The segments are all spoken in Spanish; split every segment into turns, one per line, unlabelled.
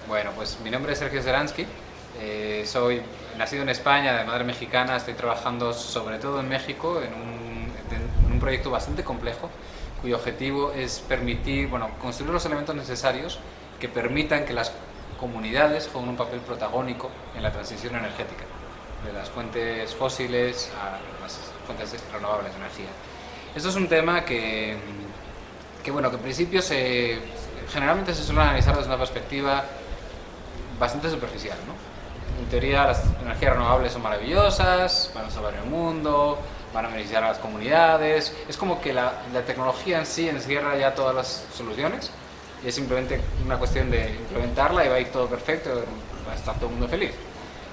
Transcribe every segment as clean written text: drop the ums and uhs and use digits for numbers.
Bueno, pues mi nombre es Sergio Zeransky, soy nacido en España, de madre mexicana, estoy trabajando sobre todo en México en un proyecto bastante complejo, cuyo objetivo es permitir, bueno, construir los elementos necesarios que permitan que las comunidades jueguen un papel protagónico en la transición energética, de las fuentes fósiles a las fuentes renovables de energía. Esto es un tema bueno, que en principio generalmente se suele analizar desde una perspectiva bastante superficial, ¿no? En teoría las energías renovables son maravillosas, van a salvar el mundo, van a beneficiar a las comunidades. Es como que la tecnología en sí encierra ya todas las soluciones y es simplemente una cuestión de implementarla y va a ir todo perfecto, va a estar todo el mundo feliz.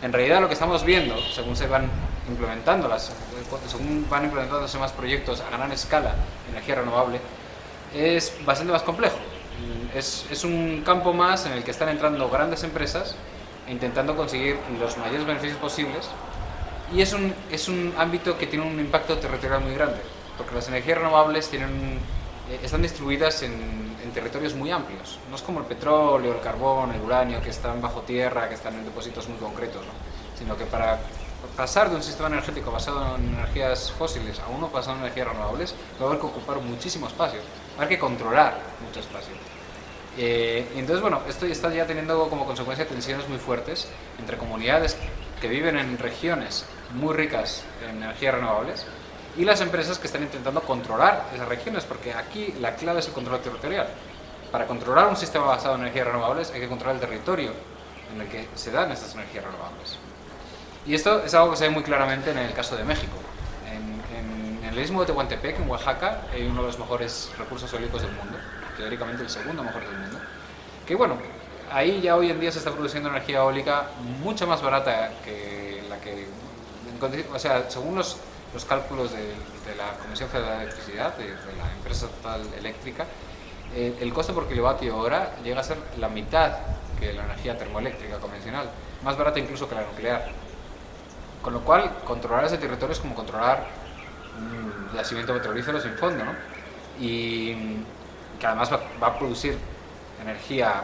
En realidad lo que estamos viendo, según van implementándose más proyectos a gran escala de energía renovable, es bastante más complejo. Es un campo más en el que están entrando grandes empresas intentando conseguir los mayores beneficios posibles, y es un ámbito que tiene un impacto territorial muy grande, porque las energías renovables están distribuidas en territorios muy amplios. No es como el petróleo, el carbón, el uranio, que están bajo tierra, que están en depósitos muy concretos, ¿no? Sino que para pasar de un sistema energético basado en energías fósiles a uno basado en energías renovables va a haber que ocupar muchísimo espacio, va a haber que controlar mucho espacio. Entonces, bueno, esto está ya teniendo como consecuencia tensiones muy fuertes entre comunidades que viven en regiones muy ricas en energías renovables y las empresas que están intentando controlar esas regiones, porque aquí la clave es el control territorial. Para controlar un sistema basado en energías renovables hay que controlar el territorio en el que se dan estas energías renovables. Y esto es algo que se ve muy claramente en el caso de México. En el istmo de Tehuantepec, en Oaxaca, hay uno de los mejores recursos eólicos del mundo, teóricamente el segundo mejor del mundo, que bueno, ahí ya hoy en día se está produciendo energía eólica mucho más barata que la que, o sea, según los cálculos de la Comisión Federal de Electricidad, de la empresa estatal eléctrica, el coste por kilovatio hora llega a ser la mitad que la energía termoeléctrica convencional, más barata incluso que la nuclear. Con lo cual, controlar ese territorio es como controlar un yacimiento petrolífero sin fondo, ¿no? Y que además va a producir energía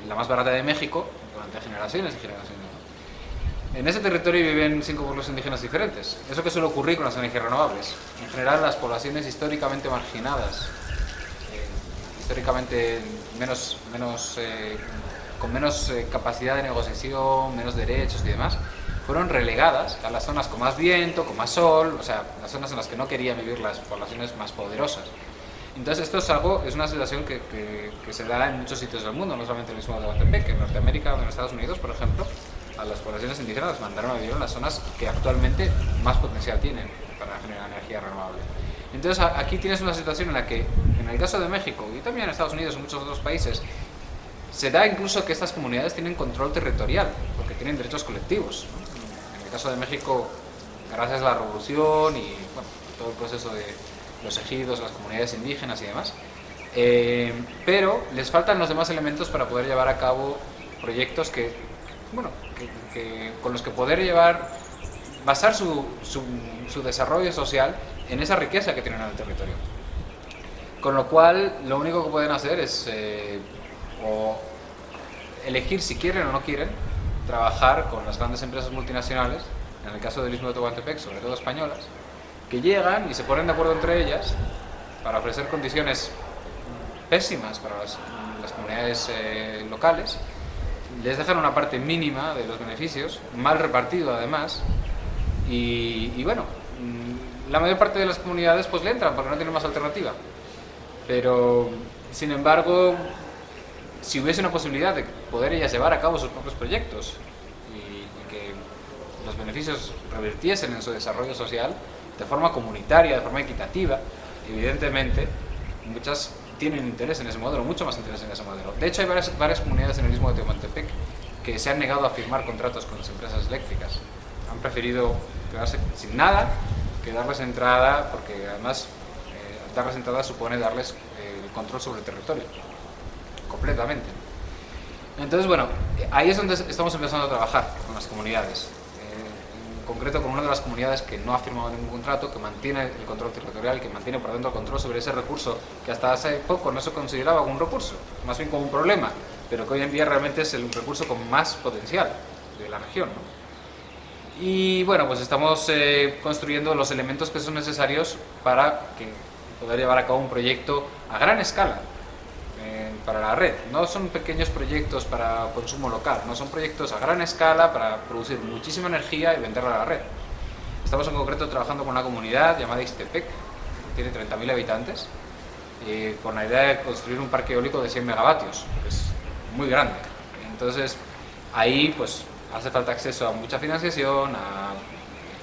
la más barata de México durante generaciones y generaciones, ¿no? En ese territorio viven 5 pueblos indígenas diferentes. Eso que suele ocurrir con las energías renovables. En general, las poblaciones históricamente marginadas, históricamente con menos capacidad de negociación, menos derechos y demás, fueron relegadas a las zonas con más viento, con más sol, o sea, las zonas en las que no querían vivir las poblaciones más poderosas. Entonces esto es una situación que se da en muchos sitios del mundo, no solamente en el istmo de Tehuantepec, en Norteamérica o en Estados Unidos, por ejemplo, a las poblaciones indígenas las mandaron a vivir en las zonas que actualmente más potencial tienen para generar energía renovable. Entonces aquí tienes una situación en la que, en el caso de México y también en Estados Unidos y muchos otros países, se da incluso que estas comunidades tienen control territorial, porque tienen derechos colectivos, ¿no? En el caso de México, gracias a la revolución y bueno, todo el proceso de los ejidos, las comunidades indígenas y demás, pero les faltan los demás elementos para poder llevar a cabo proyectos con los que poder basar su desarrollo social en esa riqueza que tienen en el territorio. Con lo cual, lo único que pueden hacer es o elegir si quieren o no quieren trabajar con las grandes empresas multinacionales, en el caso del istmo de Tehuantepec, sobre todo españolas, que llegan y se ponen de acuerdo entre ellas para ofrecer condiciones pésimas para las comunidades locales, les dejan una parte mínima de los beneficios, mal repartido además, y bueno, la mayor parte de las comunidades pues le entran porque no tienen más alternativa. Pero, sin embargo, si hubiese una posibilidad de poder ellas llevar a cabo sus propios proyectos y que los beneficios revirtiesen en su desarrollo social de forma comunitaria, de forma equitativa, evidentemente muchas tienen interés en ese modelo, mucho más interés en ese modelo. De hecho, hay varias comunidades en el istmo de Tehuantepec que se han negado a firmar contratos con las empresas eléctricas. Han preferido quedarse sin nada que darles entrada, porque además darles entrada supone darles el control sobre el territorio completamente. Entonces, bueno, ahí es donde estamos empezando a trabajar con las comunidades, en concreto con una de las comunidades que no ha firmado ningún contrato, que mantiene el control territorial, que mantiene por dentro el control sobre ese recurso que hasta hace poco no se consideraba como un recurso, más bien como un problema, pero que hoy en día realmente es el recurso con más potencial de la región, ¿no? Y bueno, pues estamos construyendo los elementos que son necesarios para poder llevar a cabo un proyecto a gran escala para la red. No son pequeños proyectos para consumo local, no son proyectos a gran escala para producir muchísima energía y venderla a la red. Estamos en concreto trabajando con una comunidad llamada Ixtepec, que tiene 30.000 habitantes, con la idea de construir un parque eólico de 100 megavatios, que es muy grande. Entonces, ahí pues hace falta acceso a mucha financiación, a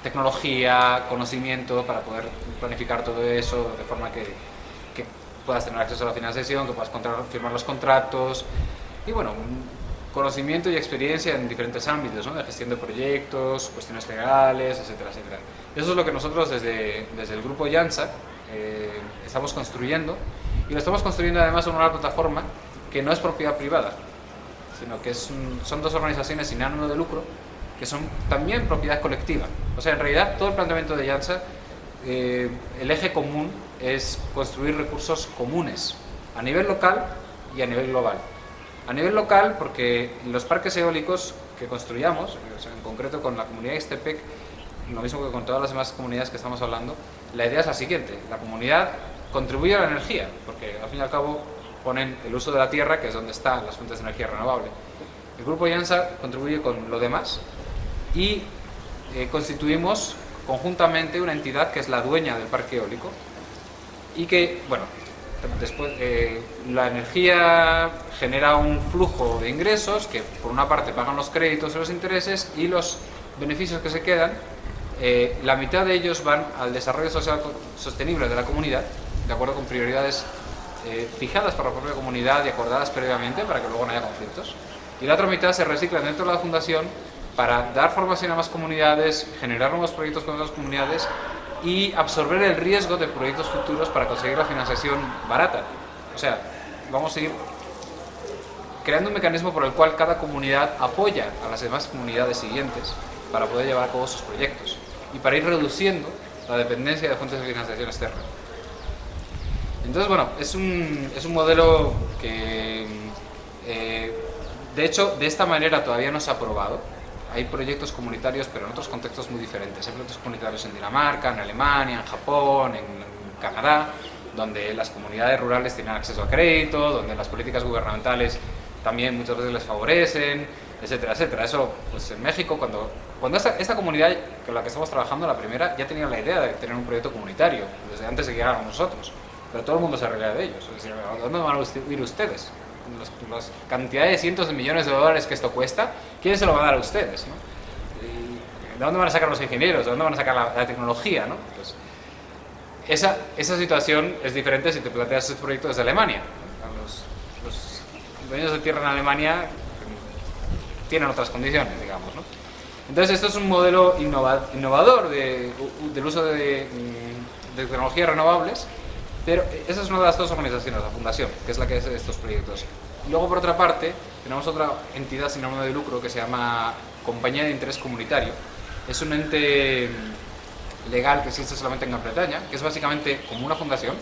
tecnología, conocimiento para poder planificar todo eso de forma que puedas tener acceso a la financiación, que puedas firmar los contratos y bueno, un conocimiento y experiencia en diferentes ámbitos, ¿no? De gestión de proyectos, cuestiones legales, etcétera, etcétera. Eso es lo que nosotros desde el grupo Jansa estamos construyendo, y lo estamos construyendo además en una plataforma que no es propiedad privada, sino que son dos organizaciones sin ánimo de lucro que son también propiedad colectiva. O sea, en realidad todo el planteamiento de Jansa, el eje común es construir recursos comunes a nivel local y a nivel global. A nivel local, porque los parques eólicos que construyamos, o sea, en concreto con la comunidad de Ixtepec, lo mismo que con todas las demás comunidades que estamos hablando, la idea es la siguiente: la comunidad contribuye a la energía, porque al fin y al cabo ponen el uso de la tierra, que es donde están las fuentes de energía renovable. El grupo Jansa contribuye con lo demás y constituimos conjuntamente una entidad que es la dueña del parque eólico y que, bueno, después la energía genera un flujo de ingresos que por una parte pagan los créditos y los intereses, y los beneficios que se quedan, la mitad de ellos van al desarrollo social sostenible de la comunidad, de acuerdo con prioridades fijadas por la propia comunidad y acordadas previamente para que luego no haya conflictos, y la otra mitad se recicla dentro de la fundación para dar formación a más comunidades, generar nuevos proyectos con otras comunidades y absorber el riesgo de proyectos futuros para conseguir la financiación barata. O sea, vamos a ir creando un mecanismo por el cual cada comunidad apoya a las demás comunidades siguientes para poder llevar a cabo sus proyectos y para ir reduciendo la dependencia de fuentes de financiación externa. Entonces, bueno, es un modelo que, de hecho, de esta manera todavía no se ha aprobado. Hay proyectos comunitarios, pero en otros contextos muy diferentes. Hay proyectos comunitarios en Dinamarca, en Alemania, en Japón, en Canadá, donde las comunidades rurales tienen acceso a crédito, donde las políticas gubernamentales también muchas veces les favorecen, etcétera, etcétera. Eso, pues en México, cuando esta comunidad con la que estamos trabajando, la primera, ya tenía la idea de tener un proyecto comunitario, desde antes de que llegáramos nosotros. Pero todo el mundo se reía de ellos. Es decir, ¿a dónde van a ir ustedes? Las cantidades de cientos de millones de dólares que esto cuesta, ¿quién se lo va a dar a ustedes, ¿no? ¿De dónde van a sacar los ingenieros? ¿De dónde van a sacar la tecnología, ¿no? Pues, esa situación es diferente si te planteas ese proyecto desde Alemania, ¿no? Los dueños de tierra en Alemania tienen otras condiciones, digamos, ¿no? Entonces esto es un modelo innovador del uso de tecnologías renovables. Pero esa es una de las dos organizaciones, la fundación, que es la que hace estos proyectos. Luego, por otra parte, tenemos otra entidad sin ánimo de lucro que se llama Compañía de Interés Comunitario. Es un ente legal que existe solamente en Gran Bretaña, que es básicamente como una fundación,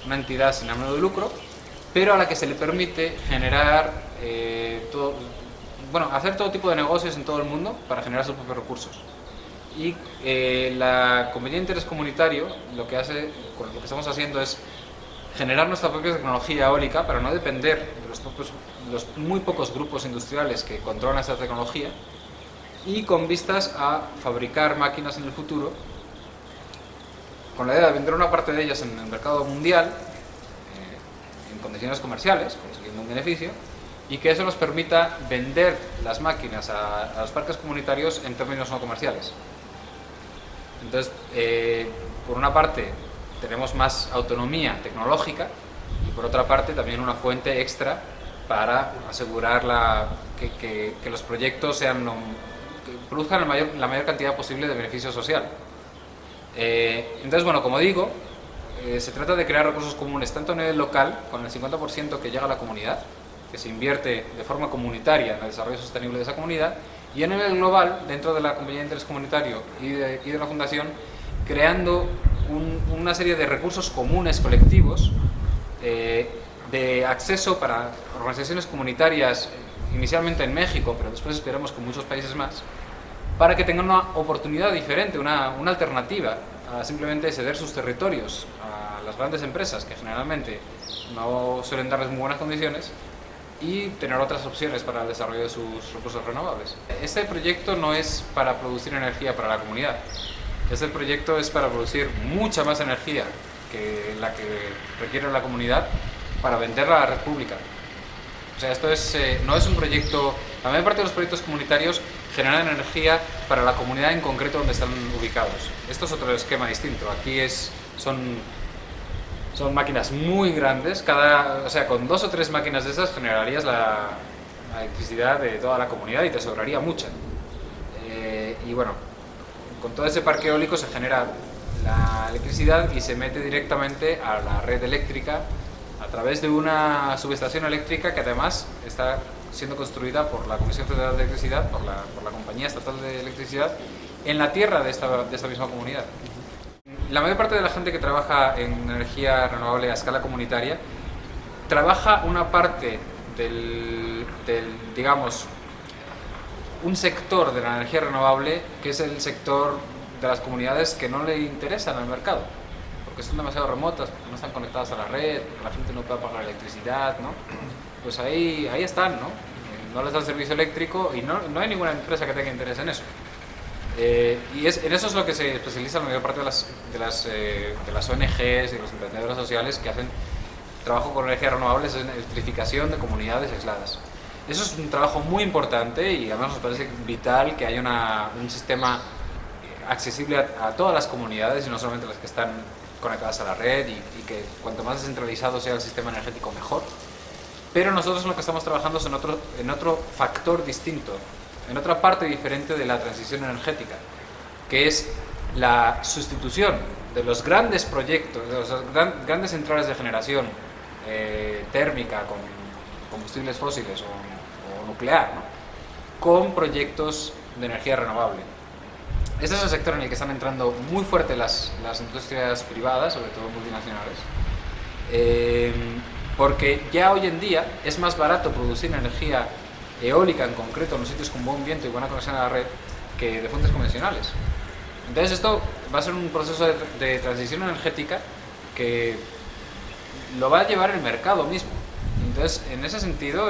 una entidad sin ánimo de lucro, pero a la que se le permite generar hacer todo tipo de negocios en todo el mundo para generar sus propios recursos. Y la Compañía de Interés Comunitario lo que estamos haciendo es generar nuestra propia tecnología eólica para no depender de los muy pocos grupos industriales que controlan esta tecnología, y con vistas a fabricar máquinas en el futuro con la idea de vender una parte de ellas en el mercado mundial en condiciones comerciales, consiguiendo un beneficio, y que eso nos permita vender las máquinas a los parques comunitarios en términos no comerciales. Entonces, por una parte, tenemos más autonomía tecnológica, y por otra parte también una fuente extra para asegurar que los proyectos que produzcan la mayor cantidad posible de beneficio social. Entonces, bueno, como digo, se trata de crear recursos comunes tanto a nivel local, con el 50% que llega a la comunidad, que se invierte de forma comunitaria en el desarrollo sostenible de esa comunidad, y a nivel global, dentro de la Compañía de Interés Comunitario y de la Fundación, creando una serie de recursos comunes colectivos de acceso para organizaciones comunitarias, inicialmente en México, pero después esperamos con muchos países más, para que tengan una oportunidad diferente, una alternativa a simplemente ceder sus territorios a las grandes empresas, que generalmente no suelen darles muy buenas condiciones, y tener otras opciones para el desarrollo de sus recursos renovables. Este proyecto no es para producir energía para la comunidad. Este proyecto es para producir mucha más energía que la que requiere la comunidad para venderla a la red pública. O sea, esto no es un proyecto... La mayor parte de los proyectos comunitarios generan energía para la comunidad en concreto donde están ubicados. Esto es otro esquema distinto. Aquí son máquinas muy grandes. O sea, con 2 o 3 máquinas de esas generarías la electricidad de toda la comunidad y te sobraría mucha. Y bueno, con todo ese parque eólico se genera la electricidad y se mete directamente a la red eléctrica a través de una subestación eléctrica que además está siendo construida por la Comisión Federal de Electricidad, por la Compañía Estatal de Electricidad, en la tierra de esta misma comunidad. La mayor parte de la gente que trabaja en energía renovable a escala comunitaria trabaja una parte digamos, un sector de la energía renovable que es el sector de las comunidades que no le interesan al mercado, porque son demasiado remotas, porque no están conectadas a la red, porque la gente no puede pagar la electricidad, ¿no? Pues ahí están, ¿no? No les dan servicio eléctrico y no hay ninguna empresa que tenga interés en eso. En eso es lo que se especializa la mayor parte de las ONGs y los emprendedores sociales que hacen trabajo con energías renovables, en electrificación de comunidades aisladas. Eso es un trabajo muy importante y además nos parece vital que haya un sistema accesible a todas las comunidades y no solamente las que están conectadas a la red y que cuanto más descentralizado sea el sistema energético mejor. Pero nosotros lo que estamos trabajando es en otro factor distinto, en otra parte diferente de la transición energética, que es la sustitución de los grandes proyectos, de las grandes centrales de generación térmica con combustibles fósiles o nuclear, ¿no? Con proyectos de energía renovable. Este es el sector en el que están entrando muy fuerte las industrias privadas, sobre todo multinacionales, porque ya hoy en día es más barato producir energía eólica en concreto en los sitios con buen viento y buena conexión a la red que de fuentes convencionales. Entonces esto va a ser un proceso de transición energética que lo va a llevar el mercado mismo. Entonces, en ese sentido,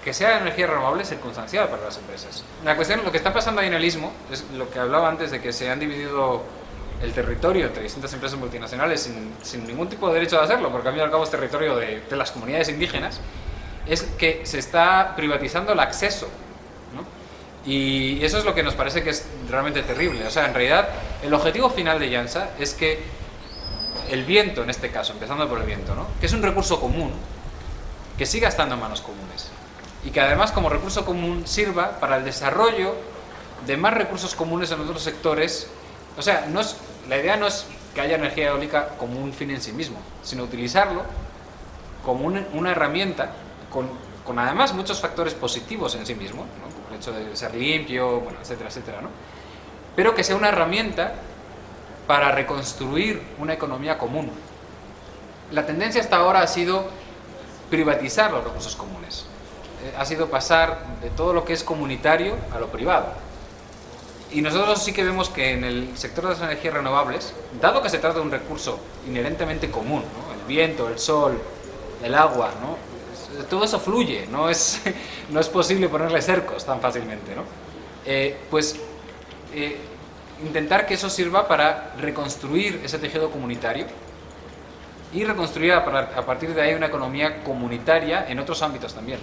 que sea energía renovable es circunstancial para las empresas. La cuestión, lo que está pasando ahí en el Istmo, es lo que hablaba antes de que se han dividido el territorio entre distintas empresas multinacionales sin ningún tipo de derecho de hacerlo, porque al fin y al cabo es territorio de las comunidades indígenas, es que se está privatizando el acceso, ¿no? Y eso es lo que nos parece que es realmente terrible. O sea, en realidad, el objetivo final de Jansa es que el viento, en este caso, empezando por el viento, ¿no? Que es un recurso común, que siga estando en manos comunes y que además como recurso común sirva para el desarrollo de más recursos comunes en otros sectores. O sea, la idea no es que haya energía eólica como un fin en sí mismo, sino utilizarlo como una herramienta con además muchos factores positivos en sí mismo, ¿no? Como el hecho de ser limpio, bueno, etcétera, etcétera, ¿no? Pero que sea una herramienta para reconstruir una economía común. La tendencia hasta ahora ha sido privatizar los recursos comunes. Ha sido pasar de todo lo que es comunitario a lo privado. Y nosotros sí que vemos que en el sector de las energías renovables, dado que se trata de un recurso inherentemente común, ¿no? El viento, el sol, el agua, ¿no? Todo eso fluye, no es posible ponerle cercos tan fácilmente, ¿no? Intentar que eso sirva para reconstruir ese tejido comunitario y reconstruir a partir de ahí una economía comunitaria en otros ámbitos también.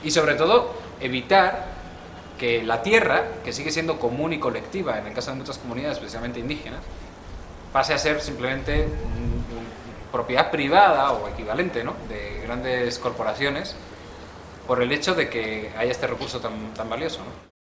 Y sobre todo, evitar que la tierra, que sigue siendo común y colectiva en el caso de muchas comunidades, especialmente indígenas, pase a ser simplemente propiedad privada o equivalente, ¿no? De grandes corporaciones por el hecho de que haya este recurso tan valioso, ¿no?